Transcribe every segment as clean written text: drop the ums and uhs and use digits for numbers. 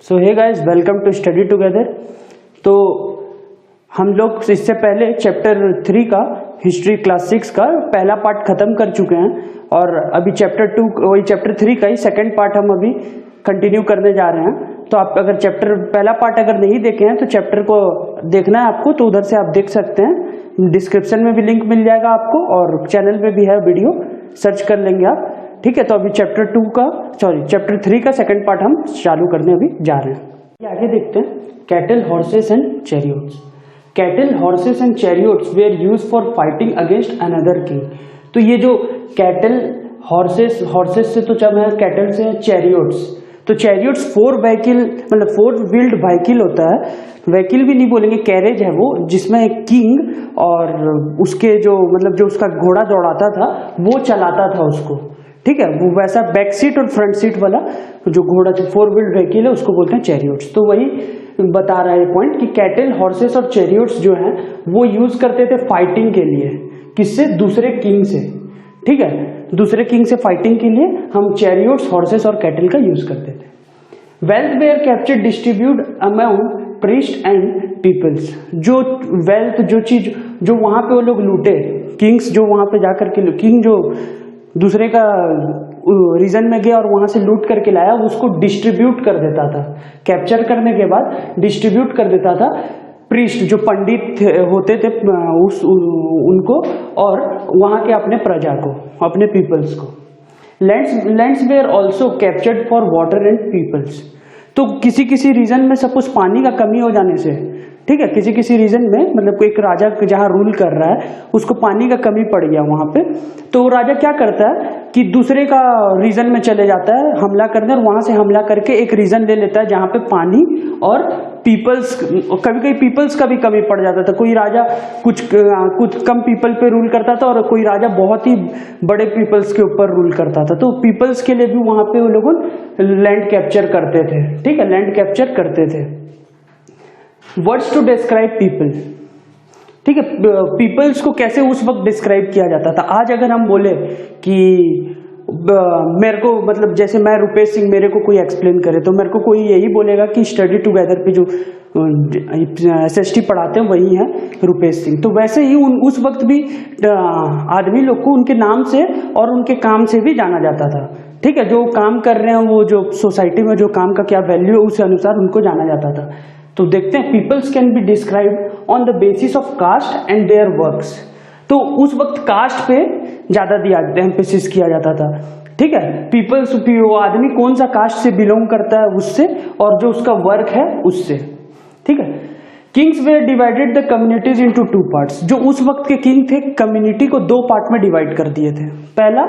So hey guys, welcome to study together. तो हम लोग इससे पहले चैप्टर 3 का हिस्ट्री क्लास 6 का पहला पार्ट खत्म कर चुके हैं और अभी चैप्टर 2 वही चैप्टर 3 का ही सेकंड पार्ट हम अभी कंटिन्यू करने जा रहे हैं। तो आप अगर चैप्टर पहला पार्ट अगर नहीं देखे हैं तो चैप्टर को देखना है आपको, तो उधर से आप देख सकते हैं। डिस्क्रिप्शन में भी लिंक मिल जाएगा आपको और चैनल पे भी है वीडियो, सर्च कर लेंगे आप। ठीक है, तो अभी चैप्टर 3 का सेकंड पार्ट हम चालू करने अभी जा रहे हैं। आगे देखते हैं। Cattle, horses and chariots. Cattle, horses and chariots where used for fighting against another king. तो ये जो कैटल, हॉर्सेस से तो जब है कैटल से चैरियट्स, तो चैरियट्स 4 व्हील्ड व्हीकल होता है। व्हीकल भी नहीं बोलेंगे, कैरेज है वो, जिसमें एक किंग और उसके जो जो उसका घोड़ा दौड़ाता था वो चलाता था उसको। ठीक है, वो वैसा बैक सीट और फ्रंट सीट वाला जो घोड़ा 4 व्हील्ड व्हीकल है उसको बोलते हैं चैरियट्स। तो वही बता रहा है पॉइंट कि कैटल, हॉर्सेस और चैरियट्स जो हैं वो यूज करते थे फाइटिंग के लिए। किससे? दूसरे किंग से। ठीक है, दूसरे किंग से फाइटिंग के लिए हम चैरियट्स, हॉर्सेस और कैटल का यूज करते थे। Wealth were capture distribute amount priest and peoples. जो वेल्थ, जो चीज जो वहां पे वो लोग लूटे, किंग्स जो वहां पे जाकर के, किंग जो दूसरे का रीजन में गया और वहां से लूट करके लाया, उसको डिस्ट्रीब्यूट कर देता था। कैप्चर करने के बाद डिस्ट्रीब्यूट कर देता था प्रीस्ट, जो पंडित होते थे उनको, और वहां के अपने प्रजा को, अपने पीपल्स को। Lands were also captured for water and peoples. तो किसी रीजन में सपोज पानी का कमी हो जाने से, ठीक है, किसी रीजन में कोई एक राजा जहां रूल कर रहा है उसको पानी का कमी पड़ गया वहां पे, तो वो राजा क्या करता है कि दूसरे का रीजन में चले जाता है हमला करने, और वहां से हमला करके एक रीजन ले लेता है जहां पे पानी और पीपल्स, कभी पीपल्स का भी कमी पड़ जाता था। कोई राजा कुछ कम पीपल पे रूल करता था और कोई राजा बहुत ही बड़े पीपल्स के ऊपर रूल करता था, तो पीपल्स के लिए भी वहां पे वो लोग लैंड कैप्चर करते थे। ठीक है, लैंड कैप्चर करते थे। Words to describe people. ठीक है, पीपल्स को कैसे उस वक्त डिस्क्राइब किया जाता था। आज अगर हम बोले कि मेरे को जैसे मैं रुपेश सिंह, मेरे को कोई एक्सप्लेन करे तो मेरे को कोई यही बोलेगा कि स्टडी टुगेदर पे जो SST पढ़ाते हैं वही है रुपेश सिंह। तो वैसे ही उस वक्त भी आदमी लोग को उनके नाम से और उनके काम से भी जाना जाता था। ठीक है, जो काम कर रहे हैं, वो जो सोसाइटी में जो काम का क्या वैल्यू है उस अनुसार उनको जाना जाता था। तो देखते हैं, peoples can be described on the basis of caste and their works. तो उस वक्त कास्ट पे ज्यादा एम्फेसिस किया जाता था। ठीक है, पीपल्स, वो आदमी कौन सा कास्ट से बिलोंग करता है उससे, और जो उसका वर्क है उससे। ठीक है, kings were divided the communities into 2 parts. जो उस वक्त के किंग थे, कम्युनिटी को 2 पार्ट में डिवाइड कर दिए थे। पहला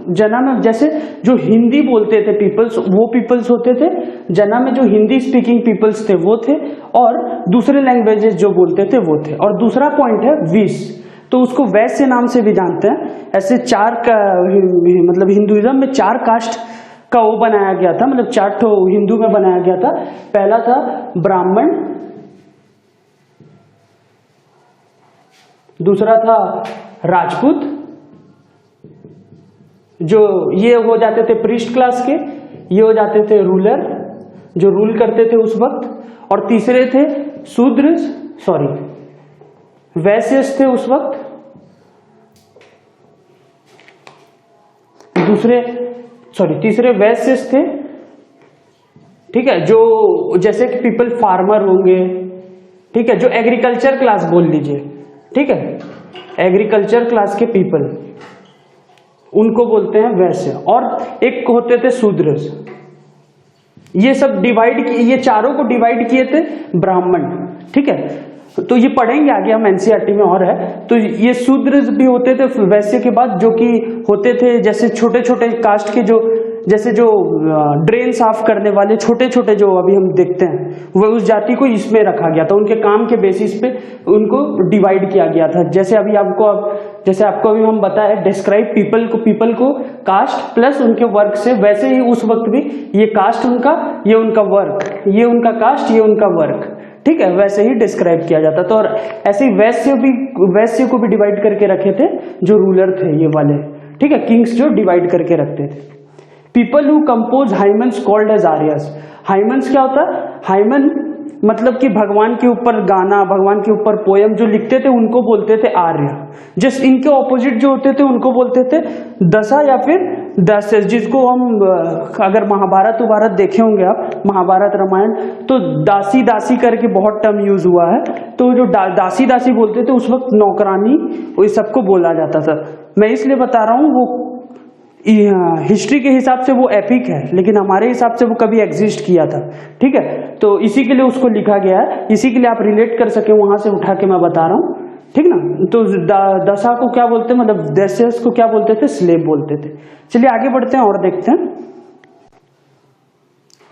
जना में जैसे जो हिंदी बोलते थे पीपल्स, वो पीपल्स होते थे। जना में जो हिंदी स्पीकिंग पीपल्स थे वो थे, और दूसरे लैंग्वेजेस जो बोलते थे वो थे। और दूसरा पॉइंट है विश, तो उसको वैश्य नाम से भी जानते हैं। ऐसे 4 का हिंदुइज्म में 4 कास्ट का वो बनाया गया था, 4 ठो हिंदू में बनाया गया था। पहला था ब्राह्मण, दूसरा था राजपूत, जो ये हो जाते थे प्रीस्ट क्लास के, ये हो जाते थे रूलर, जो रूल करते थे उस वक्त, और तीसरे थे शूद्र, वैश्य थे उस वक्त। तीसरे वैश्य थे। ठीक है, जो जैसे कि पीपल फार्मर होंगे, ठीक है, जो एग्रीकल्चर क्लास बोल लीजिए। ठीक है, एग्रीकल्चर क्लास के पीपल, उनको बोलते हैं वैश्य। और एक होते थे शूद्र। ये सब डिवाइड, ये चारों को डिवाइड किए थे ब्राह्मण। ठीक है, तो ये पढ़ेंगे आगे हम, NCERT में और है। तो ये शूद्र भी होते थे वैश्य के बाद, जो कि होते थे जैसे छोटे छोटे कास्ट के, जो जैसे जो ड्रेन साफ करने वाले छोटे छोटे जो अभी हम देखते हैं, वो उस जाति को इसमें रखा गया था। उनके काम के बेसिस पे उनको डिवाइड किया गया था। जैसे आपको अभी हम बताए, डिस्क्राइब पीपल को कास्ट प्लस उनके वर्क से, वैसे ही उस वक्त भी ये कास्ट उनका, ये उनका वर्क, ये उनका कास्ट, ये उनका वर्क। ठीक है, वैसे ही डिस्क्राइब किया जाता था। और ऐसे ही वैश्य को भी डिवाइड करके रखे थे, जो रूलर थे ये वाले। ठीक है, किंग्स जो डिवाइड करके रखते थे। People who compose hymns called as Aryas. Hymns क्या होता है? हाइमन मतलब कि भगवान के ऊपर गाना, भगवान के ऊपर पोयम जो लिखते थे उनको बोलते थे आर्य। जस्ट इनके ऑपोजिट जो होते थे उनको बोलते थे दशा या फिर दास्य, जिसको हम अगर महाभारत देखे होंगे आप, महाभारत रामायण, तो दासी दासी करके बहुत टर्म यूज हुआ है। तो जो दासी दासी बोलते थे उस वक्त नौकरानी वो सबको बोला जाता था। मैं इसलिए बता रहा हूँ, वो हिस्ट्री के हिसाब से वो एपिक है, लेकिन हमारे हिसाब से वो कभी एग्जिस्ट किया था। ठीक है, तो इसी के लिए उसको लिखा गया है, इसी के लिए आप रिलेट कर सके वहां से उठा के मैं बता रहा हूँ। ठीक ना? तो दशा को क्या बोलते हैं, मतलब दैस्यस को क्या बोलते थे? स्लेव बोलते थे। चलिए आगे बढ़ते हैं और देखते हैं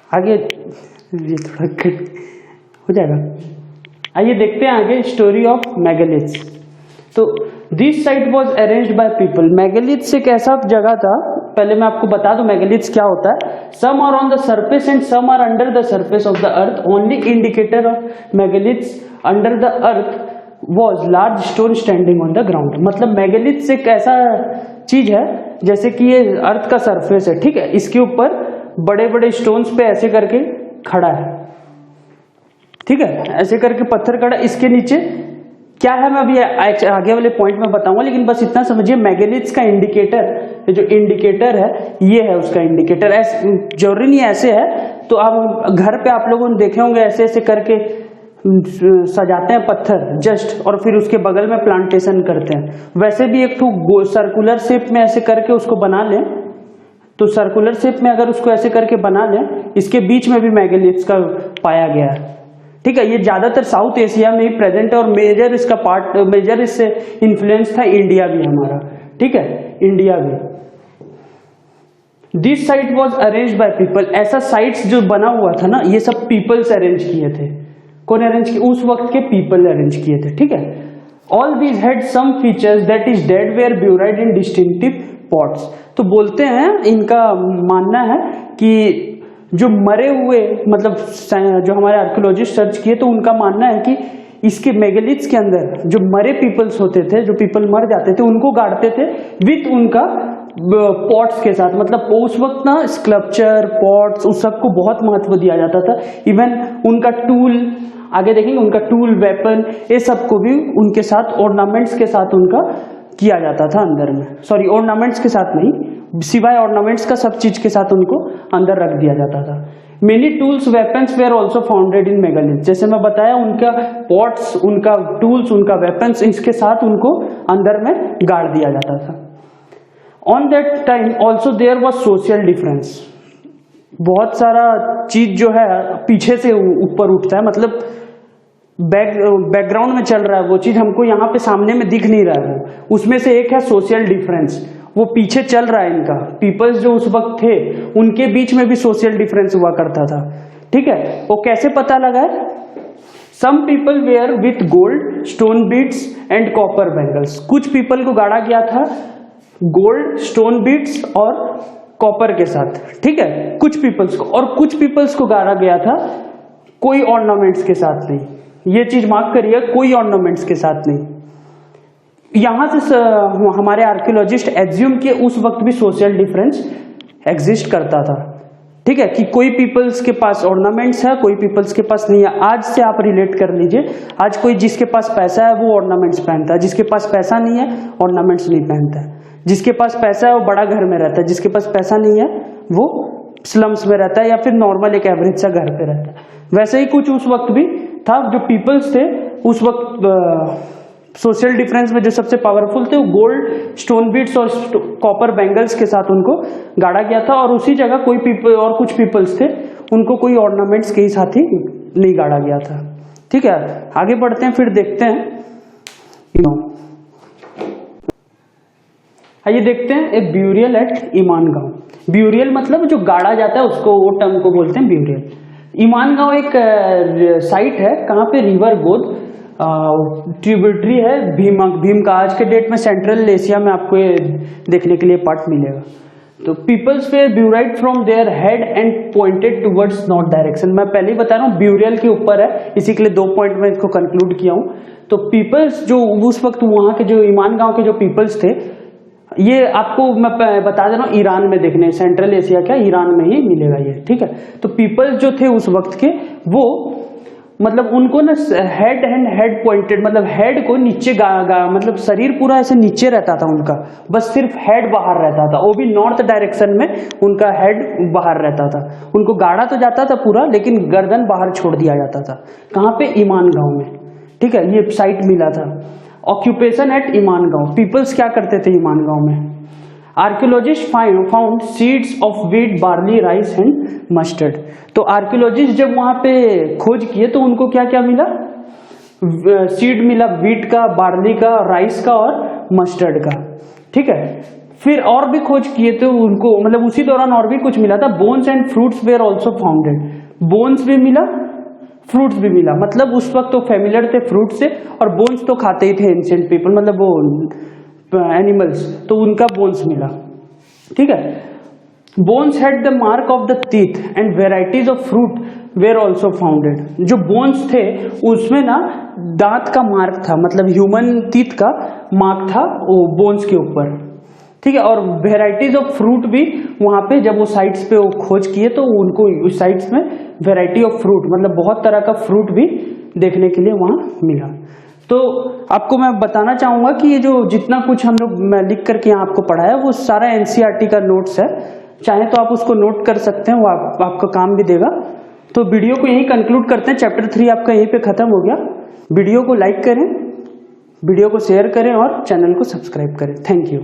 आगे, ये थोड़ा हो जाएगा। आइए देखते हैं आगे स्टोरी ऑफ मेगालिथ्स। तो this site was arranged by people. Megaliths एक ऐसा जगह था, पहले मैं आपको बता दूं मेगालिथ्स क्या होता है। Some are on the surface and some are under the surface of the earth. Only indicator of megaliths under the earth was large stone standing on the ground. मतलब मेगालिथ्स एक ऐसा चीज है जैसे कि ये अर्थ का सरफेस है, ठीक है, इसके ऊपर बड़े बड़े स्टोन्स पे ऐसे करके खड़ा है। ठीक है, ऐसे करके पत्थर खड़ा, इसके नीचे क्या है मैं अभी आगे वाले पॉइंट में बताऊंगा, लेकिन बस इतना समझिए मेगालिथ्स का इंडिकेटर, जो इंडिकेटर है ये है उसका इंडिकेटर। जरूरी नहीं ऐसे है, तो आप घर पे आप लोगों ने देखे होंगे ऐसे ऐसे करके सजाते हैं पत्थर जस्ट, और फिर उसके बगल में प्लांटेशन करते हैं। वैसे भी एक तो सर्कुलर शेप में ऐसे करके उसको बना लें, तो सर्कुलर शेप में अगर उसको ऐसे करके बना लें, इसके बीच में भी मेगालिथ्स का पाया गया है। ठीक है, ये ज्यादातर साउथ एशिया में ही प्रेजेंट है और मेजर इसका पार्ट, मेजर इससे इन्फ्लुएंस था इंडिया भी हमारा। ठीक है, इंडिया भी। This site was arrange by people. ऐसा साइट्स जो बना हुआ था ना, ये सब पीपल्स अरेंज किए थे। कौन अरेंज किए? उस वक्त के पीपल अरेंज किए थे। ठीक है, all these had some features that is dead were buried in distinctive pots. तो बोलते हैं, इनका मानना है कि जो मरे हुए, मतलब जो हमारे आर्कियोलॉजिस्ट सर्च किए, तो उनका मानना है कि इसके मेगालिथ्स के अंदर जो मरे पीपल्स होते थे, जो पीपल मर जाते थे, उनको गाड़ते थे विथ उनका पॉट्स के साथ। मतलब उस वक्त ना स्कल्पचर, पॉट्स, उस सबको बहुत महत्व दिया जाता था। इवन उनका टूल, आगे देखेंगे, उनका टूल, वेपन, ये सबको भी उनके साथ ऑर्नामेंट्स के साथ उनका किया जाता था अंदर में। सॉरी, ऑर्नामेंट्स के साथ नहीं, सिवाय ऑर्नामेंट्स का सब चीज के साथ उनको अंदर रख दिया जाता था। Many tools, weapons were also founded in megalith. जैसे मैं बताया, उनका पॉट्स, उनका टूल्स, उनका वेपन्स, इसके साथ उनको अंदर में गाड़ दिया जाता था। On that time also there was social difference. बहुत सारा चीज जो है पीछे से ऊपर उठता है, मतलब बैकग्राउंड में चल रहा है वो चीज, हमको यहाँ पे सामने में दिख नहीं रहा है। वो उसमें से एक है सोशल डिफरेंस, वो पीछे चल रहा है इनका। पीपल्स जो उस वक्त थे उनके बीच में भी सोशल डिफरेंस हुआ करता था। ठीक है, वो कैसे पता लगा है? Some people were with gold, stone beads and copper bangles. कुछ पीपल को गाड़ा गया था गोल्ड, स्टोन बीड्स और कॉपर के साथ। ठीक है, कुछ पीपल्स को, और कुछ पीपल्स को गाड़ा गया था कोई ऑर्नामेंट्स के साथ नहीं। ये चीज मार्क करिए, कोई ऑर्नामेंट्स के साथ नहीं। यहां से हमारे आर्कियोलॉजिस्ट एज्यूम किए उस वक्त भी सोशल डिफरेंस एग्जिस्ट करता था। ठीक है, कि कोई पीपल्स के पास ऑर्नामेंट्स है, कोई पीपल्स के पास नहीं है। आज से आप रिलेट कर लीजिए, आज कोई जिसके पास पैसा है वो ऑर्नामेंट्स पहनता है, जिसके पास पैसा नहीं है ऑर्नामेंट्स नहीं पहनता है। जिसके पास पैसा है वो बड़ा घर में रहता है, जिसके पास पैसा नहीं है वो स्लम्स में रहता है या फिर नॉर्मल एक एवरेज सा घर पे रहता है। वैसे ही कुछ उस वक्त भी था, जो पीपल्स थे उस वक्त सोशल डिफरेंस में जो सबसे पावरफुल थे वो गोल्ड, स्टोन बीड्स और कॉपर बैंगल्स के साथ उनको गाड़ा गया था। और उसी जगह कोई पीपल और कुछ पीपल्स थे उनको कोई ऑर्नामेंट्स के साथ ही नहीं गाड़ा गया था। ठीक है, आगे बढ़ते हैं, फिर देखते हैं। आइए देखते हैं एक ब्यूरियल एट ईमान गांव। ब्यूरियल मतलब जो गाड़ा जाता है उसको, वो टर्म को बोलते हैं ब्यूरियल। ईमान गांव एक साइट है, कहाँ पे? रिवर गोद, ट्रिब्यूटरी है भीम का। आज के डेट में सेंट्रल एशिया में आपको ये देखने के लिए पार्ट मिलेगा। तो peoples were buried from their head and pointed towards north direction. मैं पहले ही बता रहा हूँ ब्यूरियल के ऊपर है, इसी के लिए 2 पॉइंट में इसको कंक्लूड किया हूँ। तो पीपल्स जो उस वक्त वहां के जो ईमान गांव के जो पीपल्स थे ये आपको मैं बता दे रहा हूँ, ईरान में देखने, सेंट्रल एशिया क्या ईरान में ही मिलेगा ये, ठीक है। तो पीपल जो थे उस वक्त के, वो मतलब उनको ना हेड एंड हेड पॉइंटेड, मतलब हेड को नीचे मतलब शरीर पूरा ऐसे नीचे रहता था उनका, बस सिर्फ हेड बाहर रहता था, वो भी नॉर्थ डायरेक्शन में उनका हेड बाहर रहता था। उनको गाड़ा तो जाता था पूरा, लेकिन गर्दन बाहर छोड़ दिया जाता था। कहाँ पे? ईमान गांव में, ठीक है, ये साइट मिला था। ऑक्यूपेशन एट ईमान गांव, पीपल्स क्या करते थे ईमान गांव में? Archaeologist found seeds of wheat, barley, rice and mustard. तो आर्कियोलॉजिस्ट जब वहां पे खोज किए तो उनको क्या क्या मिला? सीड मिला, व्हीट का, बार्ली का, राइस का और मस्टर्ड का, ठीक है। फिर और भी खोज किए तो उनको मतलब उसी दौरान और भी कुछ मिला था। Bones and fruits were also founded, bones भी मिला, फ्रूट्स भी मिला। मतलब उस वक्त तो फेमिलियर थे फ्रूट से, और बोन्स तो खाते ही थे एंशिएंट पीपल, मतलब वो एनिमल्स, तो उनका बोन्स मिला, ठीक है। Bones had the mark of the teeth and varieties of fruit were also founded. जो बोन्स थे उसमें ना दांत का मार्क था, मतलब ह्यूमन टीथ का मार्क था वो बोन्स के ऊपर, ठीक है। और वेराइटीज ऑफ फ्रूट भी वहां पे जब वो साइट्स पे वो खोज किए तो उनको उस साइट्स में वेराइटी ऑफ फ्रूट, मतलब बहुत तरह का फ्रूट भी देखने के लिए वहां मिला। तो आपको मैं बताना चाहूंगा कि ये जो जितना कुछ हम लोग मैं लिख करके यहाँ आपको पढ़ाया वो सारा एनसीईआरटी का नोट्स है, चाहे तो आप उसको नोट कर सकते हैं, वो आपका काम भी देगा। तो वीडियो को यहीं कंक्लूड करते हैं, चैप्टर 3 आपका यहीं पे खत्म हो गया। वीडियो को लाइक करें, वीडियो को शेयर करें और चैनल को सब्सक्राइब करें। Thank you.